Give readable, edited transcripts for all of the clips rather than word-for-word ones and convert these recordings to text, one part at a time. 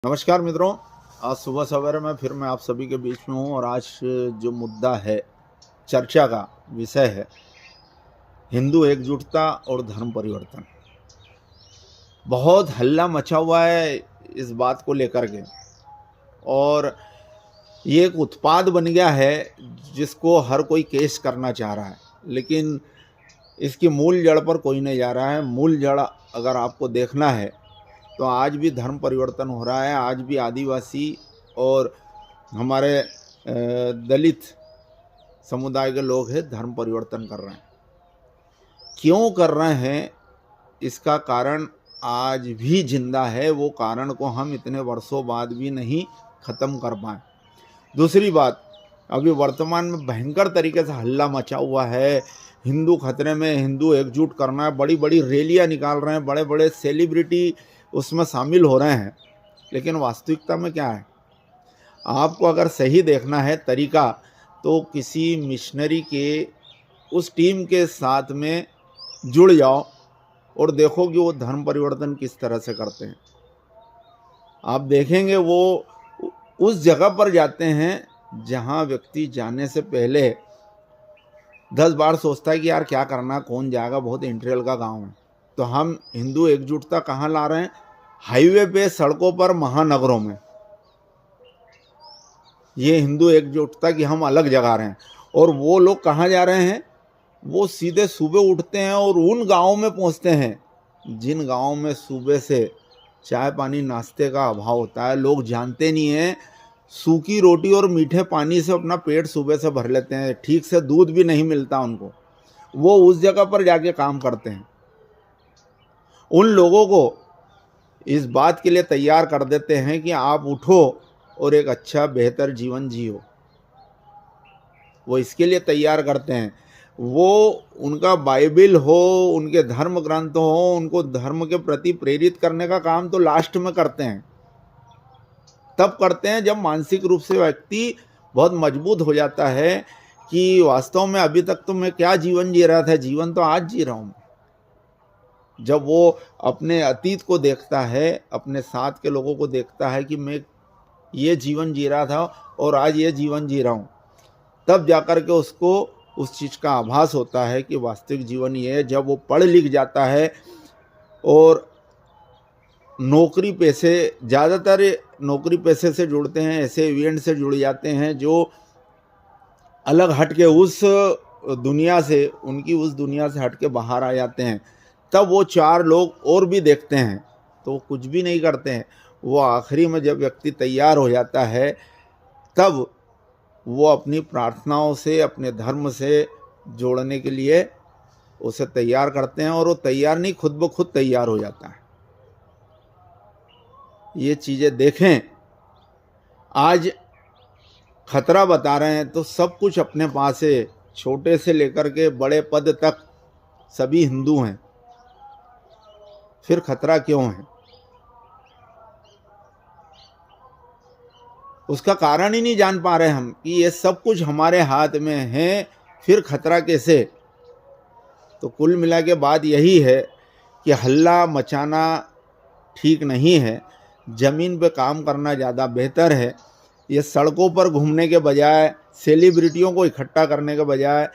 नमस्कार मित्रों। आज सुबह सवेरे मैं आप सभी के बीच में हूँ और आज जो मुद्दा है, चर्चा का विषय है हिंदू एकजुटता और धर्म परिवर्तन। बहुत हल्ला मचा हुआ है इस बात को लेकर के और ये एक उत्पाद बन गया है जिसको हर कोई केस करना चाह रहा है, लेकिन इसकी मूल जड़ पर कोई नहीं जा रहा है। मूल जड़ अगर आपको देखना है तो आज भी धर्म परिवर्तन हो रहा है। आज भी आदिवासी और हमारे दलित समुदाय के लोग हैं धर्म परिवर्तन कर रहे हैं। क्यों कर रहे हैं इसका कारण आज भी जिंदा है। वो कारण को हम इतने वर्षों बाद भी नहीं ख़त्म कर पाए। दूसरी बात, अभी वर्तमान में भयंकर तरीके से हल्ला मचा हुआ है। हिंदू खतरे में, हिंदू एकजुट करना है, बड़ी बड़ी रैलियां निकाल रहे हैं, बड़े बड़े सेलिब्रिटी उसमें शामिल हो रहे हैं। लेकिन वास्तविकता में क्या है, आपको अगर सही देखना है तरीका तो किसी मिशनरी के उस टीम के साथ में जुड़ जाओ और देखो कि वो धर्म परिवर्तन किस तरह से करते हैं। आप देखेंगे वो उस जगह पर जाते हैं जहां व्यक्ति जाने से पहले 10 बार सोचता है कि यार क्या करना, कौन जाएगा, बहुत इंटीरियर का गांव है। तो हम हिंदू एकजुटता कहाँ ला रहे हैं? हाईवे पे, सड़कों पर, महानगरों में। ये हिंदू एकजुटता की हम अलग जगा रहे हैं। और वो लोग कहाँ जा रहे हैं? वो सीधे सुबह उठते हैं और उन गांवों में पहुंचते हैं जिन गांवों में सुबह से चाय पानी नाश्ते का अभाव होता है। लोग जानते नहीं हैं, सूखी रोटी और मीठे पानी से अपना पेट सुबह से भर लेते हैं, ठीक से दूध भी नहीं मिलता उनको। वो उस जगह पर जाके काम करते हैं। उन लोगों को इस बात के लिए तैयार कर देते हैं कि आप उठो और एक अच्छा बेहतर जीवन जियो। वो इसके लिए तैयार करते हैं। वो उनका बाइबिल हो, उनके धर्म ग्रंथ हो, उनको धर्म के प्रति प्रेरित करने का काम तो लास्ट में करते हैं। तब करते हैं जब मानसिक रूप से व्यक्ति बहुत मजबूत हो जाता है कि वास्तव में अभी तक तो मैं क्या जीवन जी रहा था, जीवन तो आज जी रहा हूँ। जब वो अपने अतीत को देखता है, अपने साथ के लोगों को देखता है कि मैं ये जीवन जी रहा था और आज ये जीवन जी रहा हूँ, तब जाकर के उसको उस चीज़ का आभास होता है कि वास्तविक जीवन ये है। जब वो पढ़ लिख जाता है और नौकरी पेशे, ज़्यादातर नौकरी पेशे से जुड़ते हैं, ऐसे इवेंट से जुड़ जाते हैं जो अलग हट के उस दुनिया से, उनकी उस दुनिया से हट के बाहर आ जाते हैं। तब वो 4 लोग और भी देखते हैं तो कुछ भी नहीं करते हैं। वो आखिरी में जब व्यक्ति तैयार हो जाता है तब वो अपनी प्रार्थनाओं से, अपने धर्म से जोड़ने के लिए उसे तैयार करते हैं और वो तैयार नहीं, खुद ब खुद तैयार हो जाता है। ये चीज़ें देखें। आज खतरा बता रहे हैं तो सब कुछ अपने पास है, छोटे से लेकर के बड़े पद तक सभी हिंदू हैं। फिर खतरा क्यों है? उसका कारण ही नहीं जान पा रहे हम कि ये सब कुछ हमारे हाथ में है, फिर खतरा कैसे? तो कुल मिला के बात यही है कि हल्ला मचाना ठीक नहीं है। ज़मीन पे काम करना ज़्यादा बेहतर है। ये सड़कों पर घूमने के बजाय, सेलिब्रिटियों को इकट्ठा करने के बजाय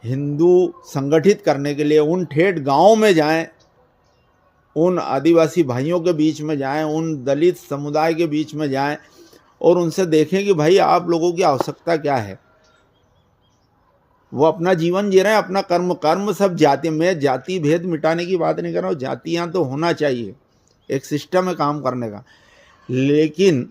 हिंदू संगठित करने के लिए उन ठेठ गाँव में जाएं, उन आदिवासी भाइयों के बीच में जाएं, उन दलित समुदाय के बीच में जाएं और उनसे देखें कि भाई आप लोगों की आवश्यकता क्या है। वो अपना जीवन जी रहे हैं, अपना कर्म सब जाति में, जाति भेद मिटाने की बात नहीं कर रहा हूँ। जातियाँ तो होना चाहिए, एक सिस्टम है काम करने का, लेकिन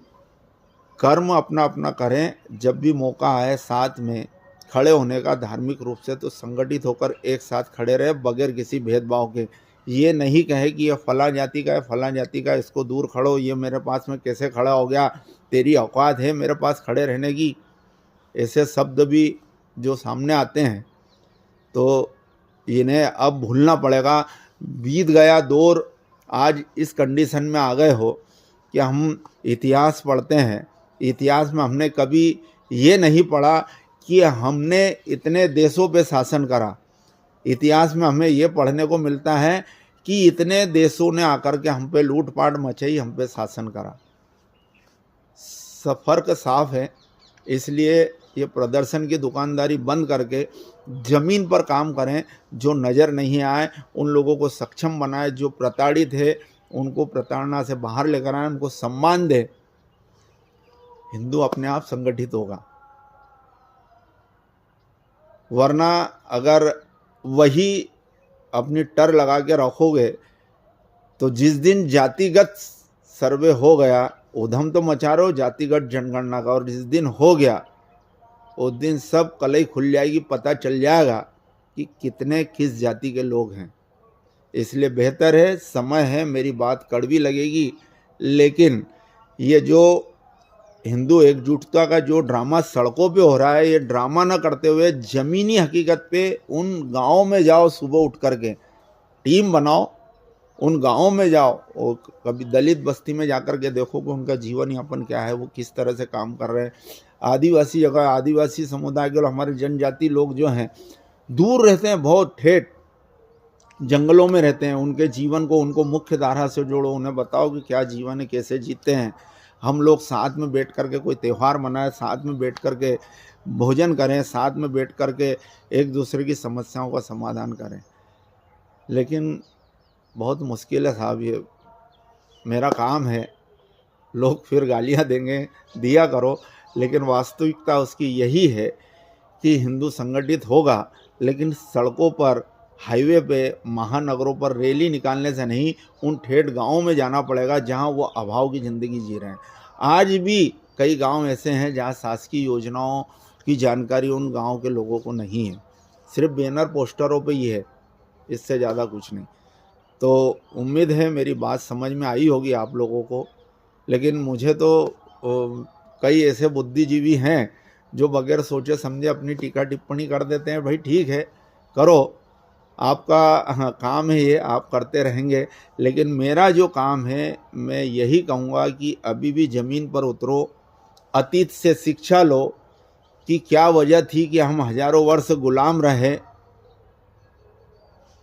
कर्म अपना अपना करें। जब भी मौका आए साथ में खड़े होने का धार्मिक रूप से, तो संगठित होकर एक साथ खड़े रहे बगैर किसी भेदभाव के। ये नहीं कहे कि ये फला जाति का है, फला जाति का, इसको दूर खड़ो, ये मेरे पास में कैसे खड़ा हो गया, तेरी औकात है मेरे पास खड़े रहने की। ऐसे शब्द भी जो सामने आते हैं तो इन्हें अब भूलना पड़ेगा। बीत गया दौर, आज इस कंडीशन में आ गए हो कि हम इतिहास पढ़ते हैं। इतिहास में हमने कभी ये नहीं पढ़ा कि हमने इतने देशों पे शासन करा। इतिहास में हमें ये पढ़ने को मिलता है कि इतने देशों ने आकर के हम पे लूटपाट मचाई, हम पे शासन करा। फ़र्क साफ है। इसलिए ये प्रदर्शन की दुकानदारी बंद करके ज़मीन पर काम करें, जो नज़र नहीं आए उन लोगों को सक्षम बनाए, जो प्रताड़ित है उनको प्रताड़ना से बाहर लेकर आए, उनको सम्मान दे। हिंदू अपने आप संगठित होगा। वरना अगर वही अपनी टर लगा के रखोगे तो जिस दिन जातिगत सर्वे हो गया, उधम तो मचा रहे हो जातिगत जनगणना का, और जिस दिन हो गया उस दिन सब कलई खुल जाएगी, पता चल जाएगा कि कितने किस जाति के लोग हैं। इसलिए बेहतर है, समय है, मेरी बात कड़वी लगेगी, लेकिन ये जो हिंदू एकजुटता का जो ड्रामा सड़कों पे हो रहा है, ये ड्रामा ना करते हुए ज़मीनी हकीकत पे उन गाँव में जाओ, सुबह उठ करके टीम बनाओ, उन गाँवों में जाओ और कभी दलित बस्ती में जाकर के देखो कि उनका जीवन यापन क्या है, वो किस तरह से काम कर रहे हैं। आदिवासी जगह, आदिवासी समुदाय के लोग, हमारे जनजाति लोग जो हैं दूर रहते हैं, बहुत ठेठ जंगलों में रहते हैं। उनके जीवन को, उनको मुख्य धारा से जोड़ो, उन्हें बताओ कि क्या जीवन है, कैसे जीते हैं। हम लोग साथ में बैठ करके कोई त्यौहार मनाएं, साथ में बैठ करके भोजन करें, साथ में बैठ करके एक दूसरे की समस्याओं का समाधान करें। लेकिन बहुत मुश्किल है साहब, ये मेरा काम है। लोग फिर गालियाँ देंगे, दिया करो, लेकिन वास्तविकता उसकी यही है कि हिंदू संगठित होगा, लेकिन सड़कों पर, हाईवे पे, महानगरों पर रैली निकालने से नहीं, उन ठेठ गाँवों में जाना पड़ेगा जहाँ वो अभाव की ज़िंदगी जी रहे हैं। आज भी कई गांव ऐसे हैं जहाँ शासकीय योजनाओं की जानकारी उन गांव के लोगों को नहीं है, सिर्फ बैनर पोस्टरों पे ही है, इससे ज़्यादा कुछ नहीं। तो उम्मीद है मेरी बात समझ में आई होगी आप लोगों को। लेकिन मुझे तो कई ऐसे बुद्धिजीवी हैं जो बगैर सोचे समझे अपनी टीका टिप्पणी कर देते हैं। भाई ठीक है, करो, आपका काम है ये, आप करते रहेंगे। लेकिन मेरा जो काम है, मैं यही कहूँगा कि अभी भी ज़मीन पर उतरो, अतीत से शिक्षा लो कि क्या वजह थी कि हम हजारों वर्ष गुलाम रहे,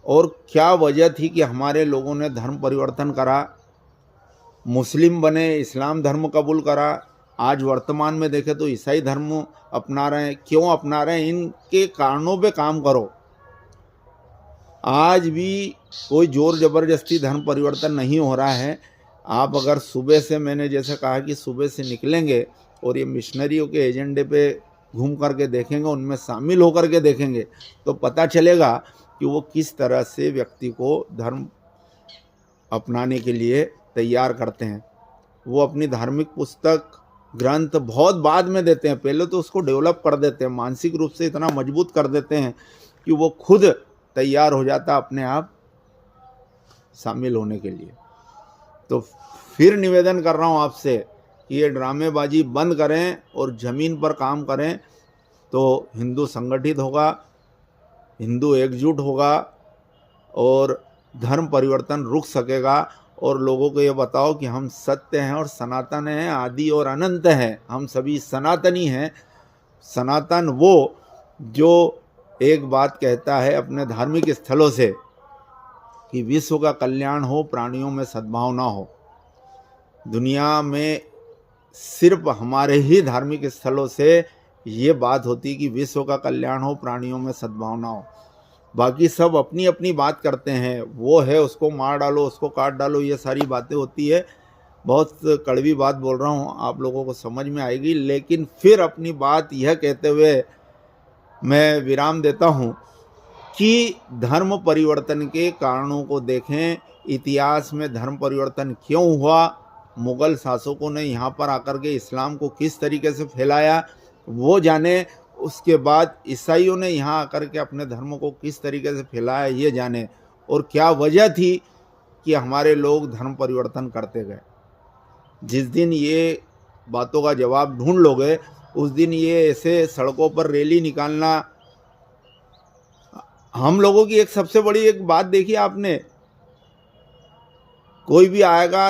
और क्या वजह थी कि हमारे लोगों ने धर्म परिवर्तन करा, मुस्लिम बने, इस्लाम धर्म कबूल करा। आज वर्तमान में देखें तो ईसाई धर्म अपना रहे हैं। क्यों अपना रहे हैं? इनके कारणों पे काम करो। आज भी कोई जोर ज़बरदस्ती धर्म परिवर्तन नहीं हो रहा है। आप अगर सुबह से, मैंने जैसे कहा कि सुबह से निकलेंगे और ये मिशनरियों के एजेंडे पे घूम करके देखेंगे, उनमें शामिल होकर के देखेंगे, तो पता चलेगा कि वो किस तरह से व्यक्ति को धर्म अपनाने के लिए तैयार करते हैं। वो अपनी धार्मिक पुस्तक, ग्रंथ बहुत बाद में देते हैं, पहले तो उसको डेवलप कर देते हैं, मानसिक रूप से इतना मजबूत कर देते हैं कि वो खुद तैयार हो जाता अपने आप शामिल होने के लिए। तो फिर निवेदन कर रहा हूँ आपसे कि ये ड्रामेबाजी बंद करें और ज़मीन पर काम करें, तो हिंदू संगठित होगा, हिंदू एकजुट होगा और धर्म परिवर्तन रुक सकेगा। और लोगों को ये बताओ कि हम सत्य हैं और सनातन हैं, आदि और अनंत हैं, हम सभी सनातनी हैं। सनातन वो जो एक बात कहता है अपने धार्मिक स्थलों से कि विश्व का कल्याण हो, प्राणियों में सद्भावना हो। दुनिया में सिर्फ हमारे ही धार्मिक स्थलों से ये बात होती कि विश्व का कल्याण हो, प्राणियों में सद्भावना हो। बाकी सब अपनी अपनी बात करते हैं, वो है उसको मार डालो, उसको काट डालो, ये सारी बातें होती है। बहुत कड़वी बात बोल रहा हूँ, आप लोगों को समझ में आएगी। लेकिन फिर अपनी बात यह कहते हुए मैं विराम देता हूँ कि धर्म परिवर्तन के कारणों को देखें। इतिहास में धर्म परिवर्तन क्यों हुआ, मुग़ल शासकों ने यहाँ पर आकर के इस्लाम को किस तरीके से फैलाया वो जाने, उसके बाद ईसाइयों ने यहाँ आकर के अपने धर्म को किस तरीके से फैलाया ये जाने, और क्या वजह थी कि हमारे लोग धर्म परिवर्तन करते गए। जिस दिन ये बातों का जवाब ढूंढ लोगे, उस दिन ये ऐसे सड़कों पर रैली निकालना। हम लोगों की एक सबसे बड़ी एक बात देखी आपने, कोई भी आएगा,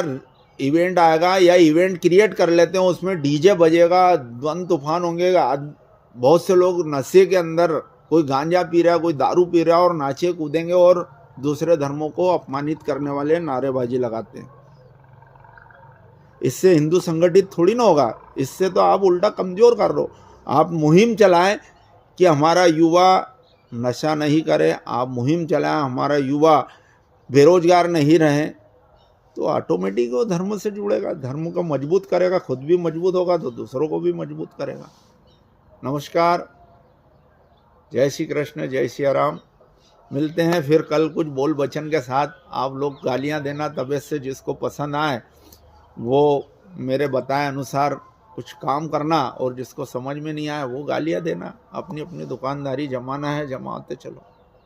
इवेंट आएगा या इवेंट क्रिएट कर लेते हैं, उसमें डीजे बजेगा, द्वंद तूफान होंगे, बहुत से लोग नशे के अंदर, कोई गांजा पी रहा है, कोई दारू पी रहा है, और नाचे कूदेंगे और दूसरे धर्मों को अपमानित करने वाले नारेबाजी लगाते हैं। इससे हिंदू संगठित थोड़ी ना होगा, इससे तो आप उल्टा कमज़ोर कर रहे हो। आप मुहिम चलाएं कि हमारा युवा नशा नहीं करे, आप मुहिम चलाएं हमारा युवा बेरोजगार नहीं रहें, तो ऑटोमेटिक वो धर्म से जुड़ेगा, धर्म को मजबूत करेगा, खुद भी मजबूत होगा तो दूसरों को भी मजबूत करेगा। नमस्कार, जय श्री कृष्ण, जय सिया राम। मिलते हैं फिर कल कुछ बोल वचन के साथ। आप लोग गालियां देना तबीयत से, जिसको पसंद आए वो मेरे बताए अनुसार कुछ काम करना, और जिसको समझ में नहीं आया वो गालियां देना। अपनी अपनी दुकानदारी जमाना है, जमाते चलो।